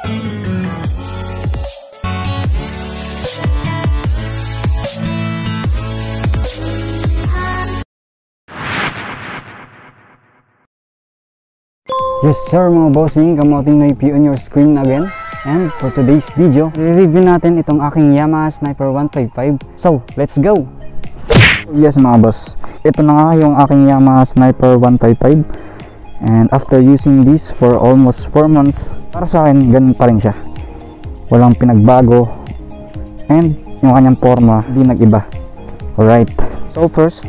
Yes sir mga bossing, kamuting na IP on your screen again. And for today's video, i-review natin itong aking Yamaha Sniper 155. So, let's go! Yes mga boss, ito na nga yung aking Yamaha Sniper 155. And after using this for almost 4 months, para sa akin, ganun pa rin siya. Walang pinagbago. And yung kanyang forma, hindi nag-iba. Alright, so first,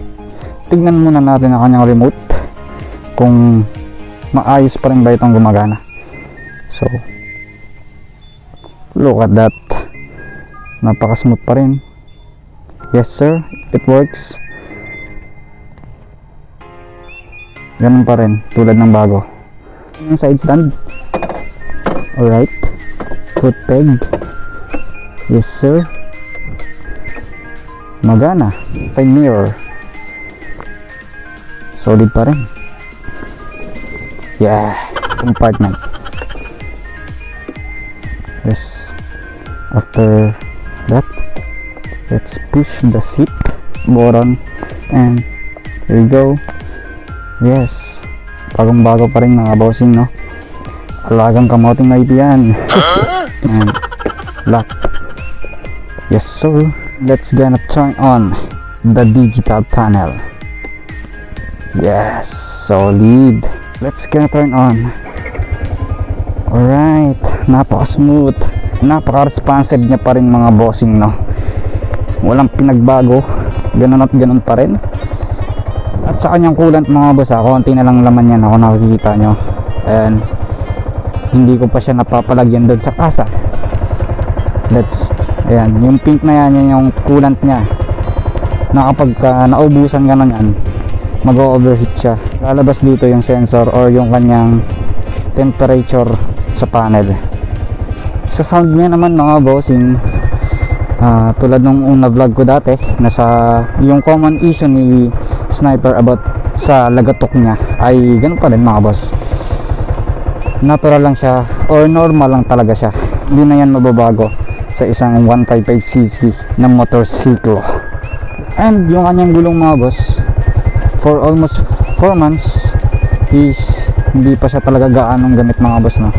tignan muna natin ang kanyang remote. Kung maayos pa rin ba itong gumagana. So look at that, napaka smooth pa rin. Yes sir, it works. Ganun pa rin, tulad ng bago. Yung side stand, alright, foot peg, yes sir, magana. Side mirror, solid pa rin. Yeah, compartment. Yes. After that, let's push the seat button and here we go. Yes, bagong-bago pa rin mga bossing, no? Alagang kamoting na yan. And lock. Yes sir. Let's gonna turn on the digital panel. Yes, solid. Let's gonna turn on. Alright, napaka-smooth, napaka-responsive niya pa rin mga bossing, no? Walang pinagbago, ganun at ganun pa rin. At sa kanyang coolant mga boss, konti na lang laman yan ako nakikita nyo. And hindi ko pa siya napapalagyan doon sa kasa. Ayan, yung pink na yan, yan yung coolant niya, na kapag naubusan ka na yan, mag-overheat siya. Lalabas dito yung sensor or yung kanyang temperature sa panel. Sa sound niya naman mga bossing, tulad nung una vlog ko dati, nasa yung common issue ni Sniper about sa lagatok niya ay ganun pa rin mga boss. Natural lang siya or normal lang talaga siya. Hindi na yan mababago sa isang 155cc na motorsiklo. And yung kanyang gulong mga boss, for almost 4 months is hindi pa siya talaga gaanong gamit mga boss, no?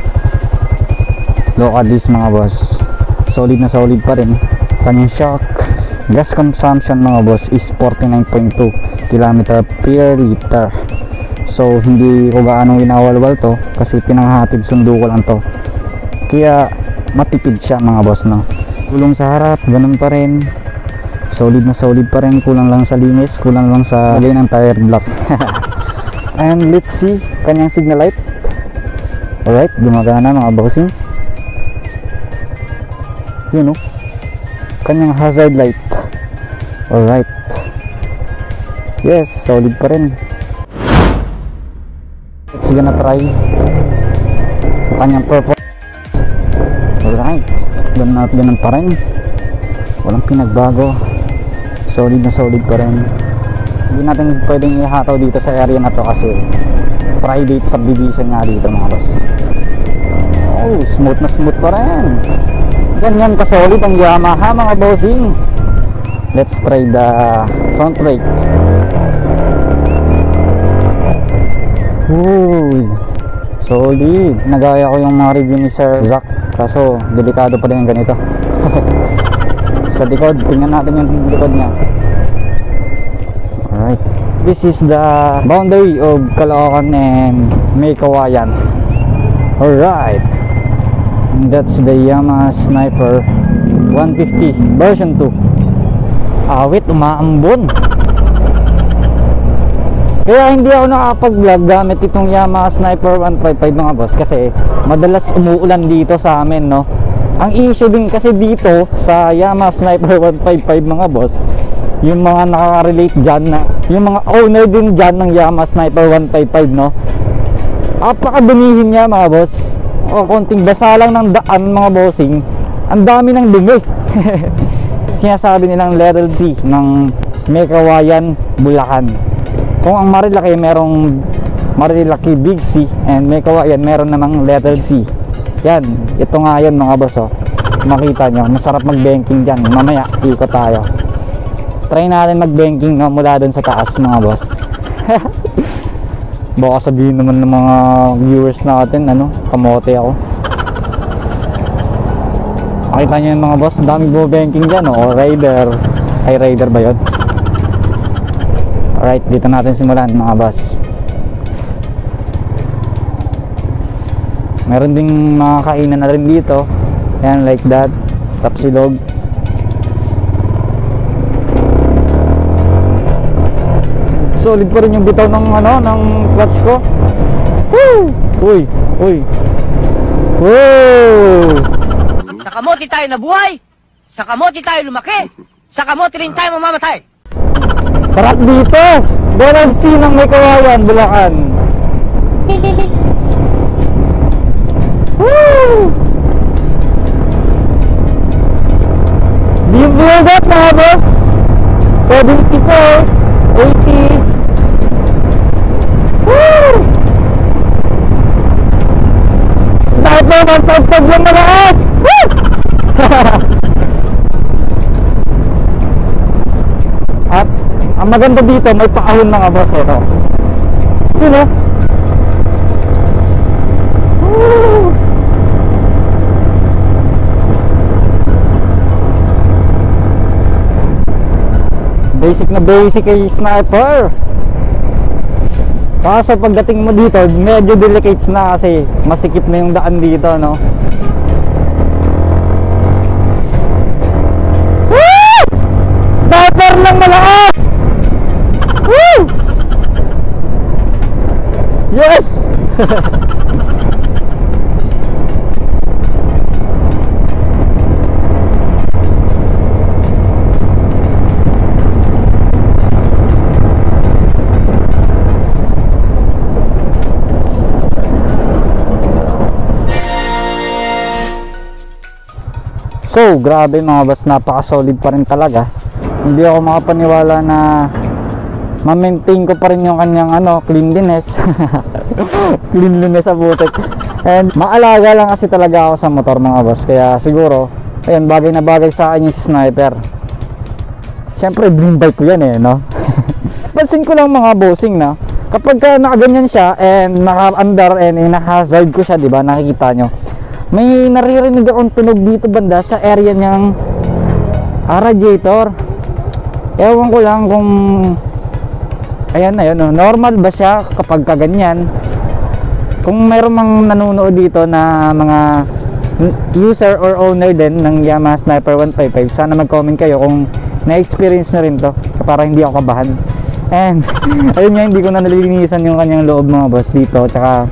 Look at this mga boss, solid na solid pa rin. Kanyang shock gas consumption mga boss is 49.2 km per liter. So hindi ko gaanong winawalwal to kasi pinanghatid sundo ko lang to, kaya matipid siya mga boss, no? Gulong sa harap, ganun pa rin, solid na solid pa rin. Kulang lang sa linis, kulang lang sa lagay ng tire block. And let's see kanyang signal light. Alright, gumagana mga bossing. Yun, no? Kanyang hazard light. Alright, yes, solid pa rin. Let's gonna try kanyang performance. Alright, ganun at ganun pa rin, walang pinagbago, solid na solid pa rin. Hindi natin pwedeng ihataw dito sa area na to kasi private subdivision nga dito mga boss. Oh, smooth na smooth pa rin. Ganyan ka solid ang Yamaha mga bossing. Let's try the front brake. Uy, solid. Nagaya ko yung mga review ni Sir Zach, kaso delikado pa rin yung ganito. Sa likod, tingnan natin yung likod niya. Alright, this is the boundary of Caloocan and May Kawayan. Alright, that's the Yamaha Sniper 150 version 2. Awit, umaambon. Kaya hindi ako nakapag-vlog gamit itong Yamaha Sniper 155 mga boss kasi madalas umuulan dito sa amin, no? Ang issue din kasi dito sa Yamaha Sniper 155 mga boss, yung mga nakaka-relate dyan na yung mga owner din dyan ng Yamaha Sniper 155, no? Apakadumihin niya mga boss. O konting basa lang ng daan mga bossing, ang dami ng dumi. Sinasabi nilang letter C ng May Kawayan, Bulacan. Kung ang Marilaki merong Marilaki Big C and May Kawayan meron namang letter C. Yan, ito nga yan mga boss oh. Makita nyo, masarap mag-banking dyan. Mamaya, ikot tayo. Try natin mag-banking no, mula dun sa taas mga boss. Baka sabihin naman ng mga viewers natin, ano, kamote ako. Makita nyo yung mga boss, dami banking dyan o rider. Ay, rider ba yun? Alright, dito natin simulan mga boss. Meron ding mga kainan na rin dito. Yan, like that. Tapsilog. Solid pa rin yung bitaw ng ano, ng clutch ko. Woo! Uy, uy. Woo! Sa kamote tayo nabuhay, sa kamote tayo lumaki, sa kamote rin tayo mamamatay. Sarap dito! Donald C. ng may kawayan, Bulacan. Woo! Do you feel that mga boss? 74, 80. Woo! Sniper, magtagtag lang malakas! Woo! At ang maganda dito, may paahon mga boss ito. Yun o. Basic na basic ay sniper. Kaso pagdating mo dito, medyo delicates na kasi masikip na yung daan dito, no? Woo! Sniper lang malakas! Woo! Yes! So, grabe mga boss, napaka-solid pa rin talaga. Hindi ako makapaniwala na ma-maintain ko pa rin yung kanyang ano, cleanliness. Cleanliness sa butik. And maalaga lang kasi talaga ako sa motor mga boss. Kaya siguro, ayun, bagay na bagay sa akin yung si Sniper. Siyempre, dream bike ko yan eh, no? Pansin ko lang mga bossing na, kapag ka nakaganyan siya and naka-under and naka-hazard ko siya, diba, nakikita nyo, may naririnig akong tunog dito banda sa area niyang radiator. Ewan ko lang kung ayan na yun, no? Normal ba siya kapag kaganyan. Kung mayroong mang nanonood dito na mga user or owner din ng Yamaha Sniper 155, sana mag-comment kayo kung na-experience na rin to para hindi ako kabahan. And ayun nga, hindi ko na nalilinisan yung kanyang loob mga boss dito, tsaka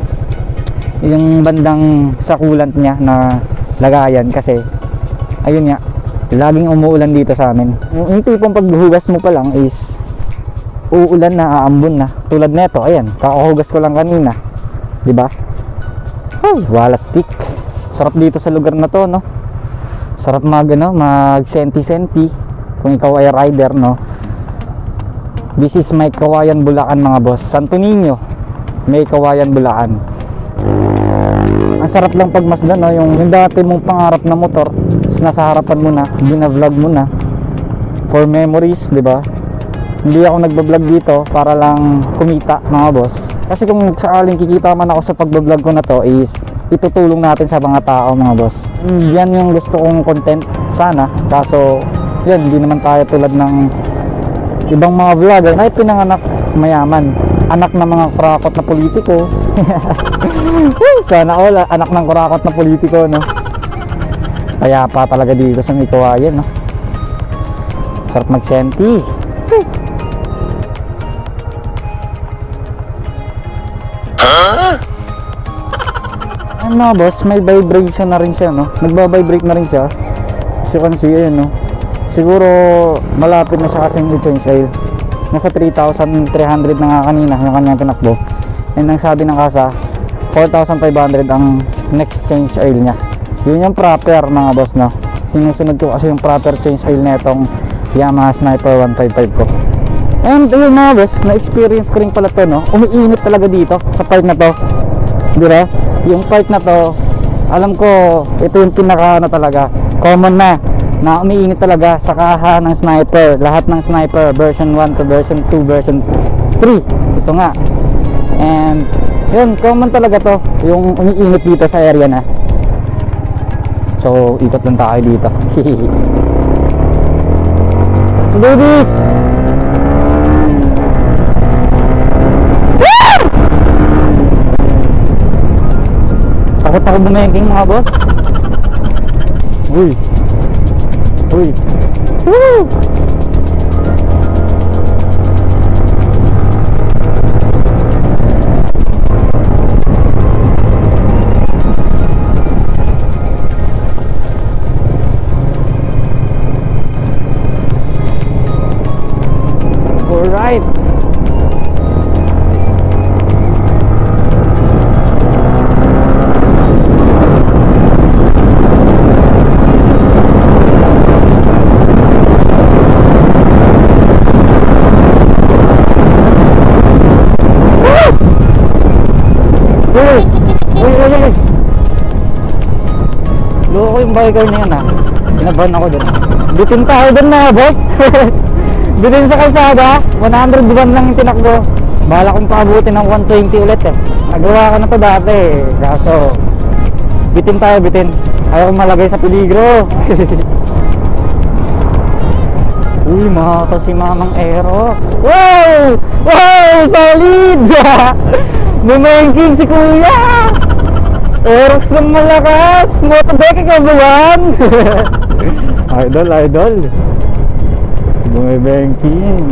yung bandang sa coolant niya na lagayan kasi ayun nga, laging umuulan dito sa amin. Yung tipong paghugas mo pa lang is uulan na, aambon na. Tulad neto, ayan, kakahugas ko lang kanina, di ba? Ay, wala stick. Sarap dito sa lugar na to, no? Sarap mag senti-senti kung ikaw ay rider, no? This is May Kawayan, Bulacan mga boss. Santo Niño, May Kawayan, Bulacan. Ang sarap lang pagmasdan, no? Yung dati mong pangarap na motor is nasa harapan mo na, bina-vlog mo na for memories, di ba? Hindi ako nagba-vlog dito para lang kumita mga boss, kasi kung sakaling kikita man ako sa pagba-vlog ko na to is itutulong natin sa mga tao mga boss. Yan yung gusto kong content sana, kaso yan, hindi naman tayo tulad ng ibang mga vlogger na pinanganak mayaman, anak ng mga kurakot na politiko. Sana all anak ng kurakot na politiko, no? Kaya pa talaga dito sa May Kawayan, no? Sarap mag-senti. Ano boss, may vibration na rin siya, no? Nagba-vibrate na rin siya. As you can see, ayun, no? Siguro malapit na siya kasing i-change oil. Nasa 3,300 na nga kanina yung kanyang tinakbo. And ang sabi ng kasa, 4,500 ang next change oil niya. Yun yung proper mga boss, no? Sinusunod ko kasi yung proper change oil na itong Yamaha Sniper 155 ko. And yun mga boss, na-experience ko rin pala to, no? Umiinit talaga dito sa part na to, di ba? Yung part na to, Alam ko, ito yung pinaka talaga, common na umiinit talaga sa kaha ng sniper. Lahat ng sniper, version 1 to version 2, version 3. Ito nga. And, yun, common talaga to, yung umiinit dito sa area na. So, ikot lang tayo dito. Let's do this! Takot ako bumengking mga boss. Uy. Uy. Woo! Alright. Loko yung biker na yun, Kinabahan ako dun. Bitin tayo dun na, boss. Bitin sa kalsada, 101 lang yung tinakbo. Bahala kong paabutin ng 120 ulit Nagawa ko na to dati Kaso bitin tayo, bitin. Ayaw kong malagay sa peligro. Uy, makaka si Mamang Aerox. Wow! Wow! Solid! Bumengking si Kuya! Aerox ng malakas! Motobeke ka ba yan? Idol. Bumibengking.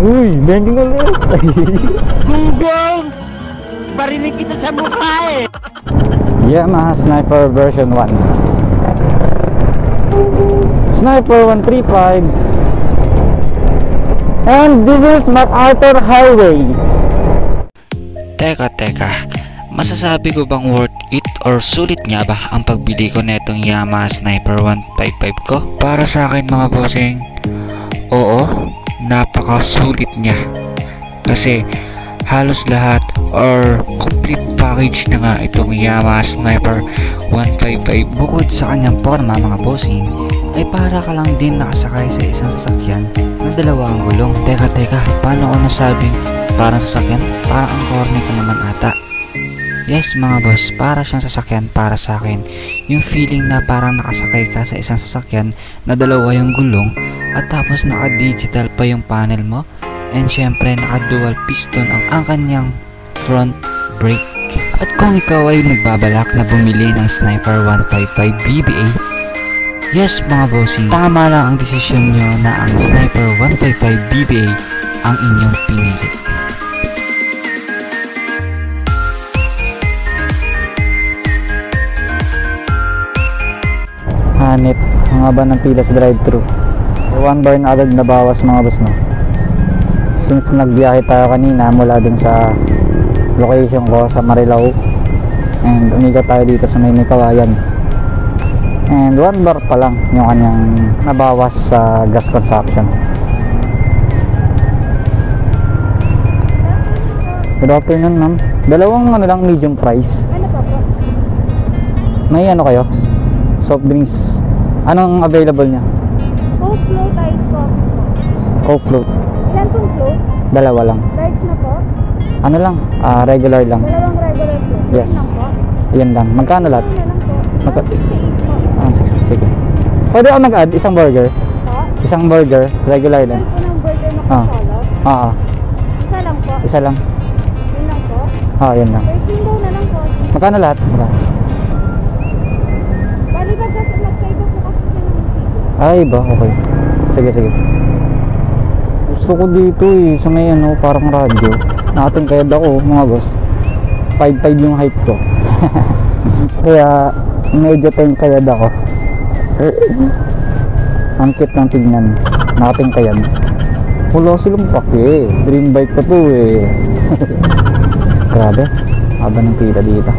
Uy, bengking ulit. Gunggong! Barinig kita sa mukha Yamaha Sniper version 1. Sniper 135. And this is MacArthur Highway. Teka, masasabi ko bang worth it or sulit nga ba ang pagbili ko netong Yamaha Sniper 155 ko? Para sa akin mga bossing, oo, napakasulit niya. Kasi halos lahat or complete package na nga itong Yamaha Sniper 155. Bukod sa kanyang forma mga bossing, ay para ka lang din nakasakay sa isang sasakyan na dalawang gulong. Teka, paano ko nasabing parang sasakyan? Parang ang corny ko naman ata. Yes mga boss, para siyang sasakyan para sa akin. Yung feeling na parang nakasakay ka sa isang sasakyan na dalawa yung gulong at tapos naka-digital pa yung panel mo, and syempre naka-dual piston ang kanyang front brake. At kung ikaw ay nagbabalak na bumili ng Sniper 155 BBA, yes mga bossing, tama lang ang desisyon nyo na ang Sniper 155 BBA ang inyong pinili. Hanip, ang haba ng pila sa drive-thru. 1 bar na agad nabawas mga boss, no? Since nagbiyahe tayo kanina mula dun sa location ko sa Marilao, and umikot tayo dito sa may Kawayan, and 1 bar pa lang yung kanyang nabawas sa gas consumption. Good afternoon ma'am, dalawang lang medium fries. Ano po po? May kayo? Soft drinks. Anong available niya? Coke float, ice coffee po. Coke float. Ilan pong float? Dalawa lang. Large na po? Ano lang? Regular lang. Dalawang regular float. Yes. Yan lang po? Yan lang. Magkano lahat? Ano na lang po? Magka- 168 po. 60. Sige. Pwede ako mag-add isang burger. Po? Isang burger. Regular Ilan lang. po ng burger na Ah. kasolo? Oo. Isa lang po. Isa lang. Yun lang po. Yan lang. 13 daw na lang po. Magkano lahat? Magkano? Bali ba kasi magkaiba po kasi siya ng ticket? Ay ba? Okay. Sige. Gusto ko dito sa may parang radyo. Nakatingkayad ako mga boss. 5'5" yung height ko. Kaya medyo tingkayad ako. Ang cute ng tignan. Nakatingkayad. Wala silang pake. Dream bike ko to Grabe. Haba ng pila dito.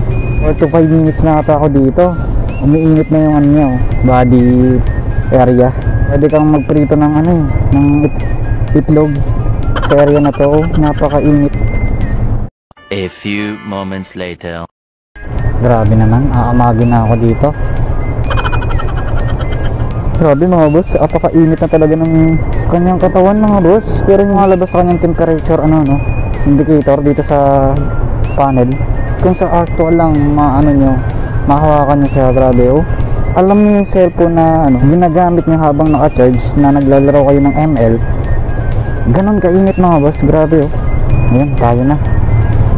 4 to 5 minutes na ata ako dito. Umiinit na yung body area. Pwede kang magprito ng ng itlog sa area na to. Napakainit. A few moments later. Grabe naman, aamagin na ako dito. Grabe mga boss, apakainit na talaga ng kanyang katawan mga boss. Pero yung malabas sa kanyang temperature, indicator dito sa panel. Kung sa actual lang, mahawakan nyo siya, grabe oh. Alam niyo yung cellphone na ginagamit niyo habang naka-charge na naglalaro kayo ng ML. Ganon kainit mga boss, grabe oh. Ayan, tayo na.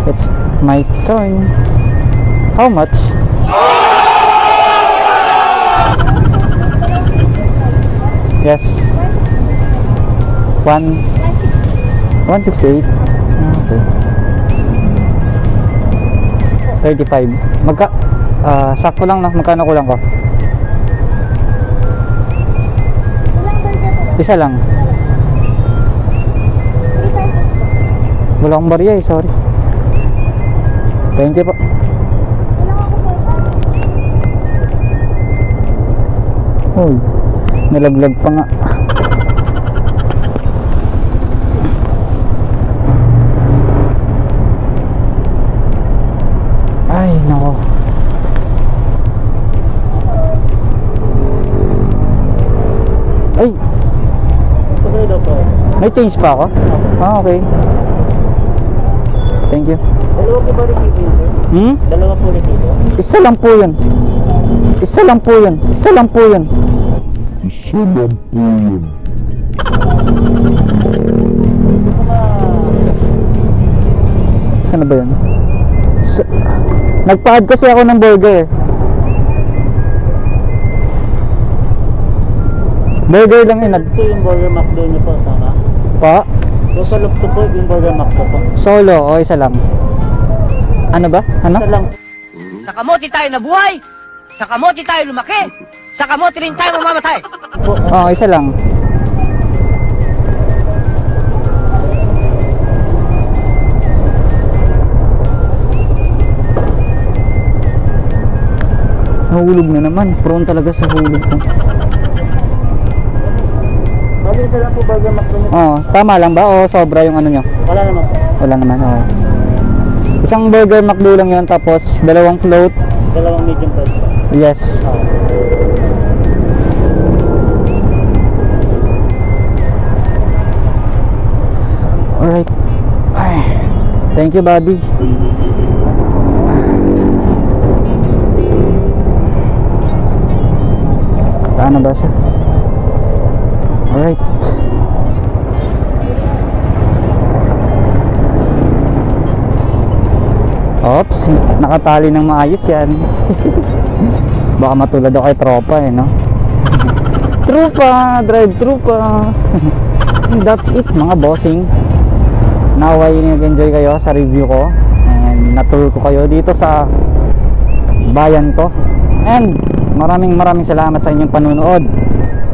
It's my turn. How much? Yes. 168. Okay. 35. Sakto lang na. Magkano kulang ko? Ilang burger po ba? Isa lang. 3 pesos po. Wala akong barya sorry. Thank you po. Ilang ako po ito? Uy, nalaglag pa nga. Ay, nako. Ay, Okay daw po. may change pa ako? Okay. Thank you. Dalawa po ba resibo yun? Dalawa po resibo? Isa lang po yun. Isa lang po yun. Isa lang po yun. Saan na ba yun? Nagpa-add kasi ako ng burger. Burger lang yun. Ito yung Burger McDo niyo po, sama? Pa? Local to po yung Burger McDo po. Solo o isa lang? Ano ba? Ano? Isa lang. Sa kamote tayo nabuhay, sa kamote tayo lumaki, sa kamote rin tayo mamamatay. Oo, isa lang. Nahulog na naman. Prone talaga sa hulog to. Bali isa lang po Burger McDo niyo. Oo, tama lang ba? O sobra yung ano nyo? Wala naman po. Wala naman, oo. Isang burger McDo lang yun, tapos dalawang float. Dalawang medium price po. Yes. Alright. Ay. Thank you, Bobby. Paano ba siya? Alright. Oops, nakatali ng maayos yan. Baka matulad ako kay tropa no? Trupa, drive trupa. That's it mga bossing. Naway nag-enjoy kayo sa review ko and na-tour ko kayo dito sa bayan ko. And maraming salamat sa inyong panunood.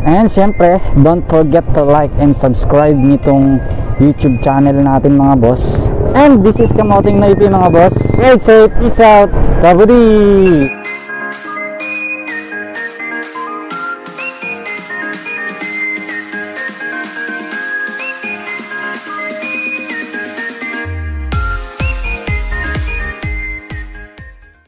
And syempre, don't forget to like and subscribe nitong YouTube channel natin mga boss. And this is Kamoting Naipi mga boss. Right, so peace out. Kabudi!